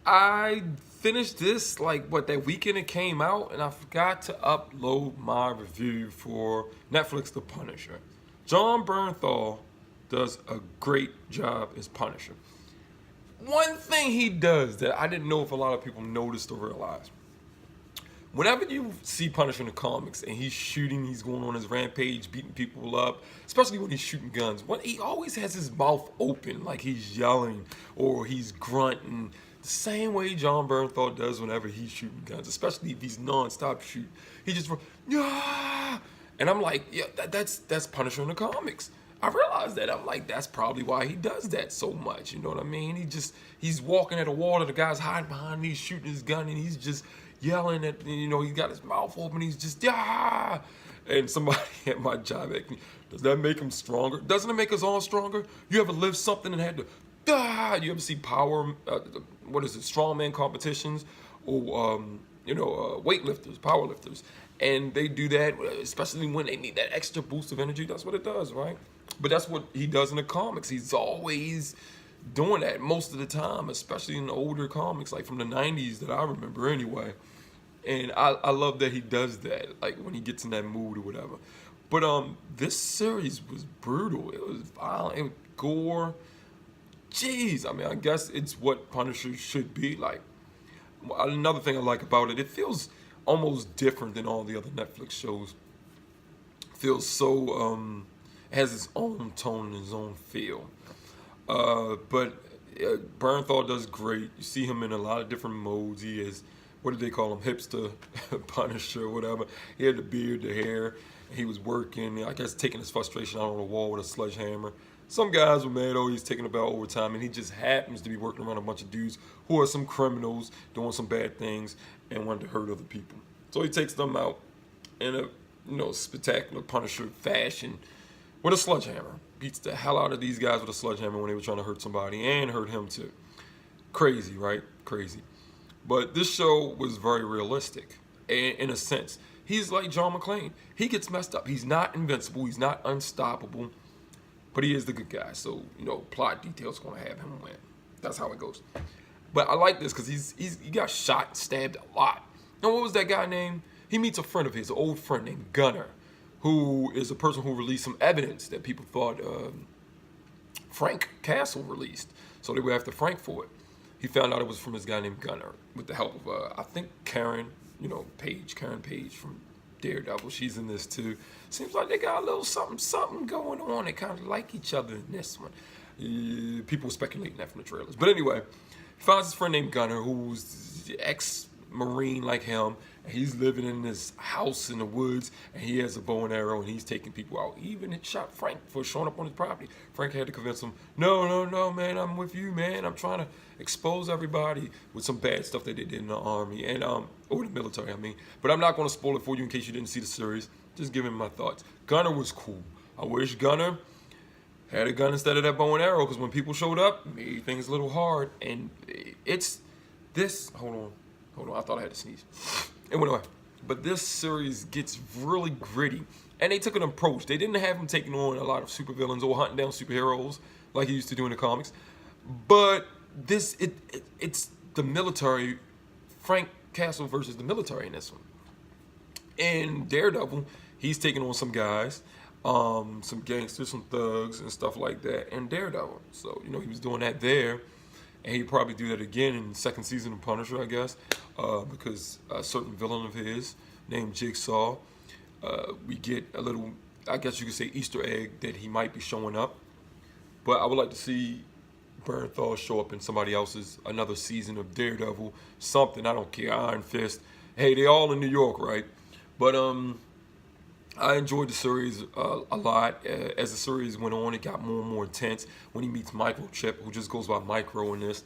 I finished this like that weekend it came out, and I forgot to upload my review for Netflix The Punisher. John Bernthal does a great job as Punisher. One thing he does that I didn't know if a lot of people noticed or realized. Whenever you see Punisher in the comics and he's shooting, he's going on his rampage, beating people up, especially when he's shooting guns, he always has his mouth open like he's yelling or he's grunting. The same way John Bernthal does whenever he's shooting guns, especially if he's non-stop shooting. He just, yeah! And I'm like, yeah, that's Punisher in the comics. I realized that. I'm like, that's probably why he does that so much. You know what I mean? He's walking at a wall and the guy's hiding behind and he's shooting his gun and he's just yelling at, he's got his mouth open. He's just, yeah. And somebody at my job asked me, does that make him stronger? Doesn't it make us all stronger? You ever lived something and had to, you ever see strongman competitions or, weightlifters, powerlifters. And they do that, especially when they need that extra boost of energy. That's what it does, right? But that's what he does in the comics. He's always doing that most of the time, especially in the older comics, like from the 90s that I remember anyway. And I love that he does that, like when he gets in that mood or whatever. But this series was brutal. It was violent, it was gore. Jeez, I mean, I guess it's what Punisher should be like. Another thing I like about it, it feels almost different than all the other Netflix shows. It feels so, it has its own tone and its own feel. But Bernthal does great. You see him in a lot of different modes. He is, what did they call him, hipster Punisher or whatever. He had the beard, the hair. He was working, I guess, taking his frustration out on the wall with a sledgehammer. Some guys were mad, oh, he's taking about overtime, and he just happens to be working around a bunch of dudes who are some criminals doing some bad things and wanting to hurt other people. So he takes them out in a spectacular Punisher fashion with a sledgehammer. Beats the hell out of these guys with a sledgehammer when they were trying to hurt somebody and hurt him too. Crazy, right? Crazy. But this show was very realistic in a sense. He's like John McClane. He gets messed up. He's not invincible. He's not unstoppable. But he is the good guy. So, plot details going to have him win. That's how it goes. But I like this because he got shot and stabbed a lot. And what was that guy named? He meets a friend of his, an old friend named Gunner, who is a person who released some evidence that people thought Frank Castle released. So they were after Frank for it. He found out it was from this guy named Gunner with the help of, I think, Karen Page from Daredevil. She's in this too. Seems like they got a little something going on. They kind of like each other in this one. People were speculating that from the trailers. But anyway, he finds his friend named Gunner, who's ex-Marine like him. And he's living in this house in the woods, and he has a bow and arrow, and he's taking people out. He even shot Frank for showing up on his property. Frank had to convince him, no, man, I'm with you, man. I'm trying to expose everybody with some bad stuff that they did in the army, and or the military, I mean. But I'm not going to spoil it for you in case you didn't see the series. Just giving my thoughts. Gunner was cool. I wish Gunner had a gun instead of that bow and arrow, because when people showed up, it made things a little hard. And it's this. Hold on. I thought I had to sneeze. It went away. But this series gets really gritty. And they took an approach. They didn't have him taking on a lot of supervillains or hunting down superheroes like he used to do in the comics. But it's the military, Frank Castle versus the military in this one. In Daredevil, he's taking on some guys, some gangsters, some thugs, and stuff like that in Daredevil. So, he was doing that there. And he'd probably do that again in the second season of Punisher, I guess, because a certain villain of his named Jigsaw, we get a little, I guess you could say, Easter egg that he might be showing up. But I would like to see Bernthal show up in somebody else's, another season of Daredevil, something, I don't care, Iron Fist. Hey, they all in New York, right? But I enjoyed the series a lot. As the series went on, it got more and more intense. When he meets Microchip, who just goes by Micro in this,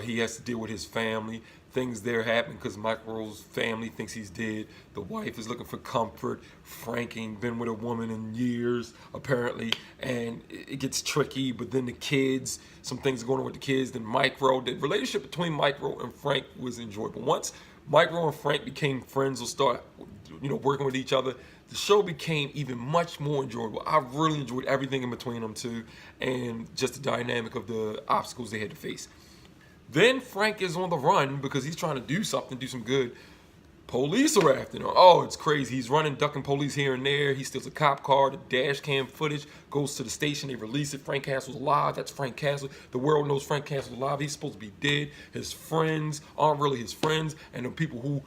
he has to deal with his family. Things there happen because Micro's family thinks he's dead. The wife is looking for comfort. Frank ain't been with a woman in years, apparently, and it gets tricky. But then the kids, some things are going on with the kids. Then Micro, the relationship between Micro and Frank was enjoyable. Once Micro and Frank became friends or start, working with each other, the show became even much more enjoyable. I really enjoyed everything in between them two, and just the dynamic of the obstacles they had to face. Then Frank is on the run because he's trying to do something, do some good. Police are after him. Oh, it's crazy. He's running, ducking police here and there. He steals a cop car. The dash cam footage goes to the station. They release it. Frank Castle's alive. That's Frank Castle. The world knows Frank Castle's alive. He's supposed to be dead. His friends aren't really his friends. And the people who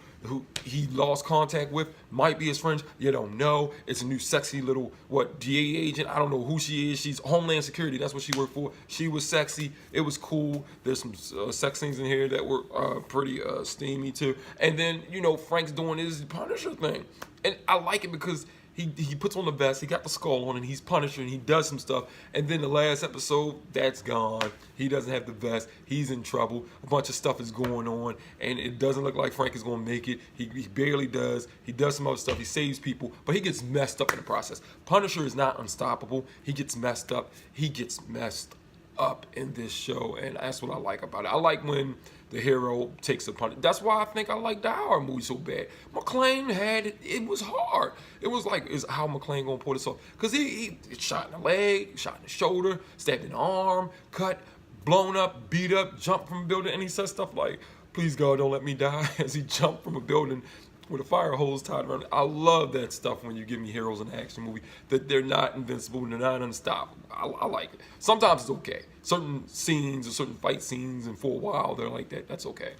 he lost contact with might be his friends. You don't know. It's a new sexy little, DA agent. I don't know who she is. She's Homeland Security. That's what she worked for. She was sexy. It was cool. There's some sex scenes in here that were pretty steamy too. And then, Frank's doing his Punisher thing. And I like it because he puts on the vest, he got the skull on, and he's Punisher, and he does some stuff. And then the last episode, that's gone. He doesn't have the vest. He's in trouble. A bunch of stuff is going on, and it doesn't look like Frank is going to make it. He barely does. He does some other stuff. He saves people, but he gets messed up in the process. Punisher is not unstoppable. He gets messed up. He gets messed up in this show, and that's what I like about it. I like when the hero takes a punch. That's why I think I like the horror movie so bad. McClane had it. It was hard. It was like, is how McClane gonna pull this off? Because he shot in the leg, shot in the shoulder, stabbed in the arm, cut, blown up, beat up, jumped from a building, and he said stuff like, "Please God, don't let me die," as he jumped from a building with a fire hose tied around it. I love that stuff when you give me heroes in an action movie, that they're not invincible and they're not unstoppable. I like it. Sometimes it's okay. Certain scenes or certain fight scenes, and for a while they're like that. That's okay.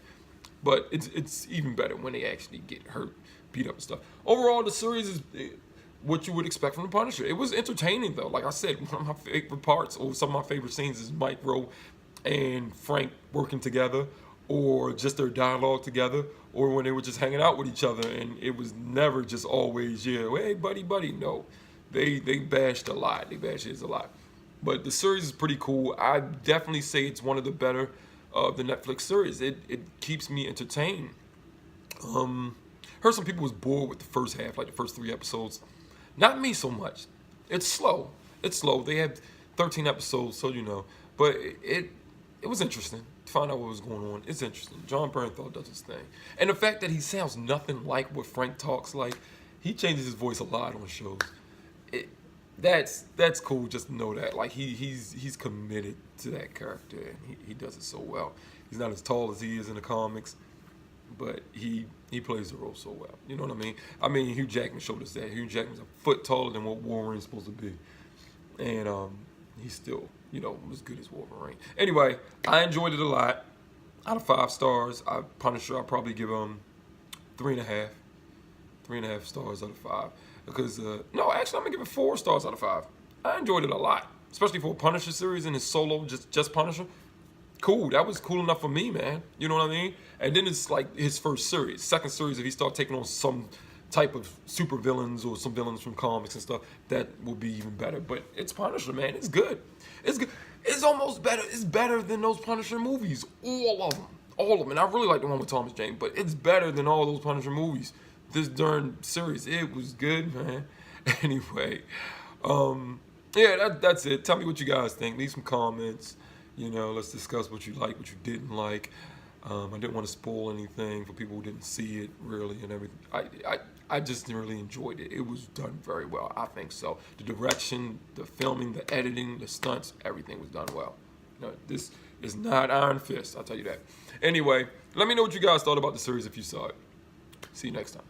But it's even better when they actually get hurt, beat up and stuff. Overall, the series is what you would expect from The Punisher. It was entertaining though. Like I said, one of my favorite parts, or some of my favorite scenes, is Mike Rowe and Frank working together, or just their dialogue together, or when they were just hanging out with each other, and it was never just always, hey, buddy. No, they bashed a lot. They bashed it a lot. But the series is pretty cool. I definitely say it's one of the better of the Netflix series. It keeps me entertained. Heard some people was bored with the first half, like the first 3 episodes. Not me so much. It's slow. They had 13 episodes, so But it was interesting to find out what was going on. It's interesting. John Bernthal does his thing. And the fact that he sounds nothing like what Frank talks like, he changes his voice a lot on shows. That's cool just to know that. Like he's committed to that character, and he does it so well. He's not as tall as he is in the comics, but he plays the role so well. You know what I mean? Hugh Jackman showed us that. Hugh Jackman's a foot taller than what Wolverine's supposed to be. And he's still, as good as Wolverine. Anyway, I enjoyed it a lot. Out of 5 stars, Punisher, I'll probably give him 3.5. 3.5 stars out of 5. Because, no, actually, I'm going to give it 4 stars out of 5. I enjoyed it a lot. Especially for a Punisher series and his solo, just Punisher. Cool. That was cool enough for me, man. You know what I mean? And then it's like his first series. Second series, if he starts taking on some type of super villains or some villains from comics and stuff, that will be even better. But it's Punisher, man. It's good. It's good. It's almost better. It's better than those Punisher movies. All of them. And I really like the one with Thomas Jane, but it's better than all those Punisher movies. This darn series, it was good, man. Anyway, that's it. Tell me what you guys think. Leave some comments. Let's discuss what you like, what you didn't like. I didn't want to spoil anything for people who didn't see it really and everything. I just really enjoyed it. It was done very well. I think so. The direction, the filming, the editing, the stunts, everything was done well. This is not Iron Fist, I'll tell you that. Anyway, let me know what you guys thought about the series if you saw it. See you next time.